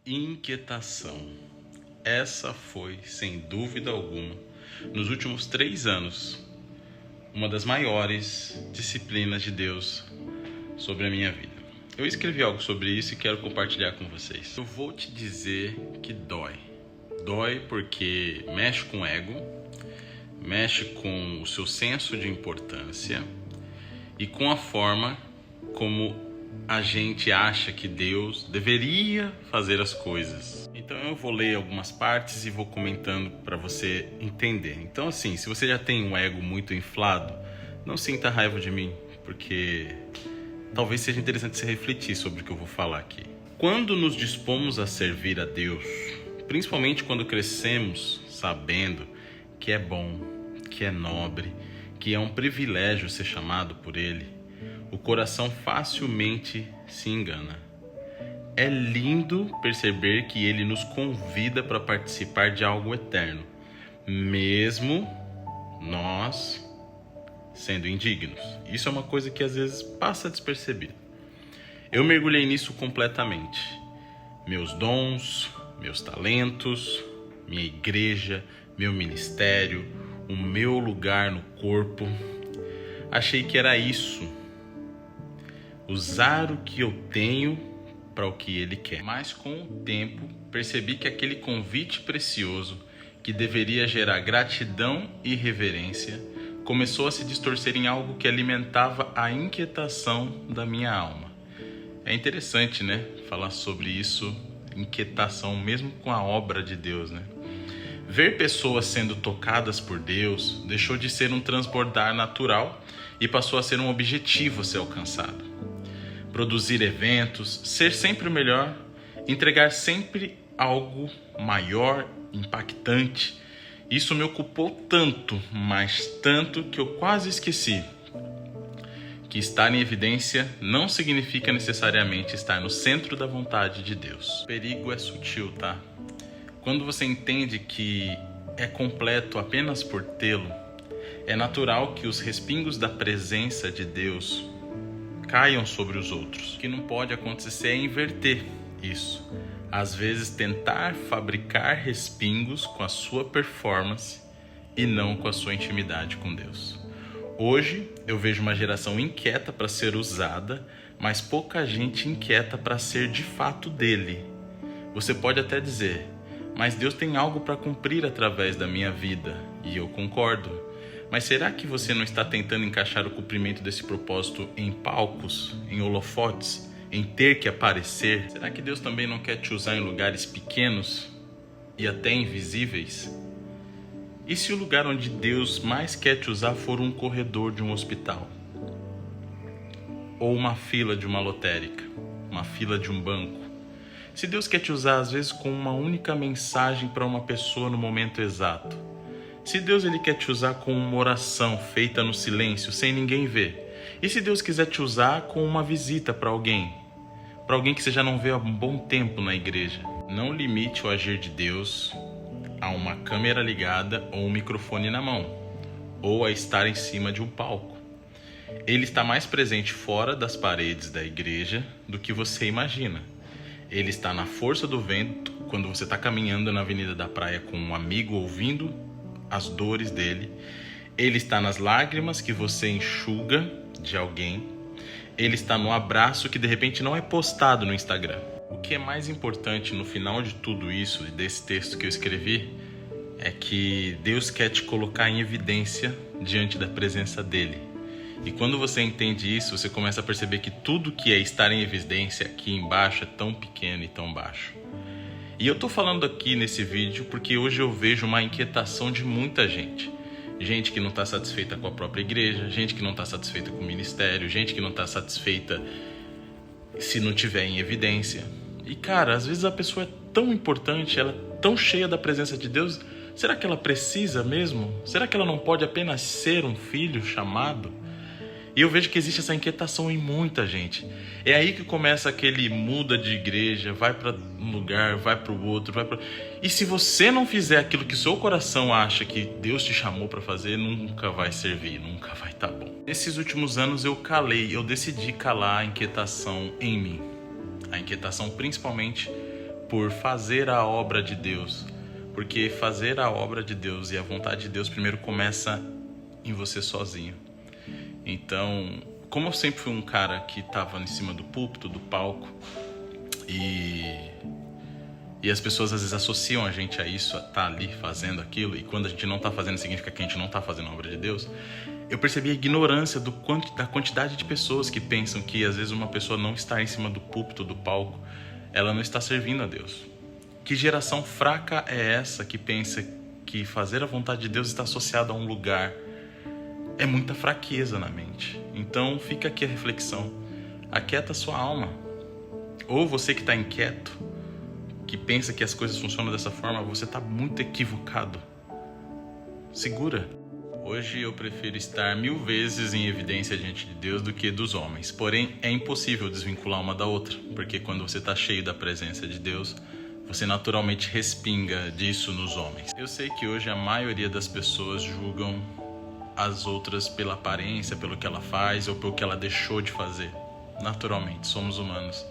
Inquietação. Essa foi, sem dúvida alguma, nos últimos 3 anos, uma das maiores disciplinas de Deus sobre a minha vida. Eu escrevi algo sobre isso e quero compartilhar com vocês. Eu vou te dizer que dói. Dói porque mexe com o ego, mexe com o seu senso de importância e com a forma como a gente acha que Deus deveria fazer as coisas. Então eu vou ler algumas partes e vou comentando para você entender. Então assim, se você já tem um ego muito inflado, não sinta raiva de mim, porque talvez seja interessante você refletir sobre o que eu vou falar aqui. Quando nos dispomos a servir a Deus, principalmente quando crescemos sabendo que é bom, que é nobre, que é um privilégio ser chamado por Ele, o coração facilmente se engana. É lindo perceber que Ele nos convida para participar de algo eterno, mesmo nós sendo indignos. Isso é uma coisa que às vezes passa despercebida. Eu mergulhei nisso completamente. Meus dons, meus talentos, minha igreja, meu ministério, o meu lugar no corpo. Achei que era isso. Usar o que eu tenho para o que Ele quer. Mas com o tempo percebi que aquele convite precioso que deveria gerar gratidão e reverência começou a se distorcer em algo que alimentava a inquietação da minha alma. É interessante, né? Falar sobre isso, inquietação, mesmo com a obra de Deus, né? Ver pessoas sendo tocadas por Deus deixou de ser um transbordar natural e passou a ser um objetivo a ser alcançado. Produzir eventos, ser sempre o melhor, entregar sempre algo maior, impactante. Isso me ocupou tanto, mas tanto que eu quase esqueci que estar em evidência não significa necessariamente estar no centro da vontade de Deus. O perigo é sutil, tá? Quando você entende que é completo apenas por tê-lo, é natural que os respingos da presença de Deus caiam sobre os outros. O que não pode acontecer é inverter isso. Às vezes tentar fabricar respingos com a sua performance e não com a sua intimidade com Deus. Hoje eu vejo uma geração inquieta para ser usada, mas pouca gente inquieta para ser de fato dele. Você pode até dizer, mas Deus tem algo para cumprir através da minha vida, e eu concordo. Mas será que você não está tentando encaixar o cumprimento desse propósito em palcos, em holofotes, em ter que aparecer? Será que Deus também não quer te usar em lugares pequenos e até invisíveis? E se o lugar onde Deus mais quer te usar for um corredor de um hospital? Ou uma fila de uma lotérica? Uma fila de um banco? Se Deus quer te usar às vezes com uma única mensagem para uma pessoa no momento exato? Se Deus ele quer te usar com uma oração feita no silêncio, sem ninguém ver? E se Deus quiser te usar com uma visita para alguém? Para alguém que você já não vê há um bom tempo na igreja? Não limite o agir de Deus a uma câmera ligada ou um microfone na mão, ou a estar em cima de um palco. Ele está mais presente fora das paredes da igreja do que você imagina. Ele está na força do vento quando você está caminhando na avenida da praia com um amigo ouvindo as dores dele. Ele está nas lágrimas que você enxuga de alguém. Ele está no abraço que de repente não é postado no Instagram. O que é mais importante no final de tudo isso, desse texto que eu escrevi, é que Deus quer te colocar em evidência diante da presença dele. E quando você entende isso, você começa a perceber que tudo que é estar em evidência aqui embaixo é tão pequeno e tão baixo. E eu tô falando aqui nesse vídeo porque hoje eu vejo uma inquietação de muita gente. Gente que não está satisfeita com a própria igreja, gente que não está satisfeita com o ministério, gente que não está satisfeita se não tiver em evidência. E cara, às vezes a pessoa é tão importante, ela é tão cheia da presença de Deus, será que ela precisa mesmo? Será que ela não pode apenas ser um filho chamado? E eu vejo que existe essa inquietação em muita gente. É aí que começa aquele muda de igreja, vai para um lugar, vai para o outro, vai para... E se você não fizer aquilo que seu coração acha que Deus te chamou para fazer, nunca vai servir, nunca vai estar bom. Nesses últimos anos eu decidi calar a inquietação em mim. A inquietação principalmente por fazer a obra de Deus. Porque fazer a obra de Deus e a vontade de Deus primeiro começa em você sozinho. Então, como eu sempre fui um cara que estava em cima do púlpito, do palco, e as pessoas às vezes associam a gente a isso, a estar ali fazendo aquilo, e quando a gente não está fazendo significa que a gente não está fazendo a obra de Deus, eu percebi a ignorância da quantidade de pessoas que pensam que às vezes uma pessoa não está em cima do púlpito, do palco, ela não está servindo a Deus. Que geração fraca é essa que pensa que fazer a vontade de Deus está associado a um lugar? É muita fraqueza na mente. Então fica aqui a reflexão. Aquieta sua alma. Ou você que está inquieto, que pensa que as coisas funcionam dessa forma, você está muito equivocado. Segura. Hoje eu prefiro estar 1000 vezes em evidência diante de Deus do que dos homens. Porém, é impossível desvincular uma da outra, porque quando você está cheio da presença de Deus, você naturalmente respinga disso nos homens. Eu sei que hoje a maioria das pessoas julgam as outras pela aparência, pelo que ela faz ou pelo que ela deixou de fazer. Naturalmente, somos humanos.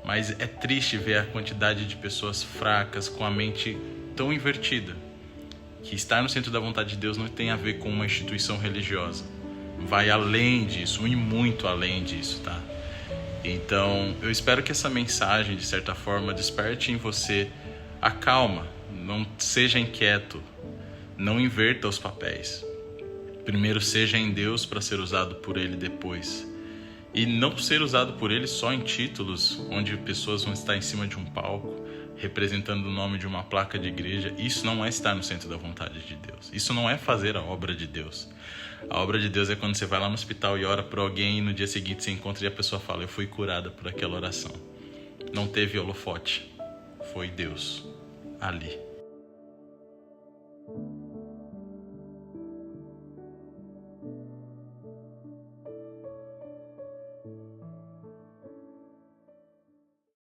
Mas é triste ver a quantidade de pessoas fracas com a mente tão invertida, que estar no centro da vontade de Deus não tem a ver com uma instituição religiosa. Vai além disso, e muito além disso, tá? Então, eu espero que essa mensagem, de certa forma, desperte em você a calma. Não seja inquieto, não inverta os papéis. Primeiro seja em Deus para ser usado por Ele depois. E não ser usado por Ele só em títulos, onde pessoas vão estar em cima de um palco, representando o nome de uma placa de igreja. Isso não é estar no centro da vontade de Deus. Isso não é fazer a obra de Deus. A obra de Deus é quando você vai lá no hospital e ora por alguém e no dia seguinte você encontra e a pessoa fala: eu fui curada por aquela oração. Não teve holofote. Foi Deus ali.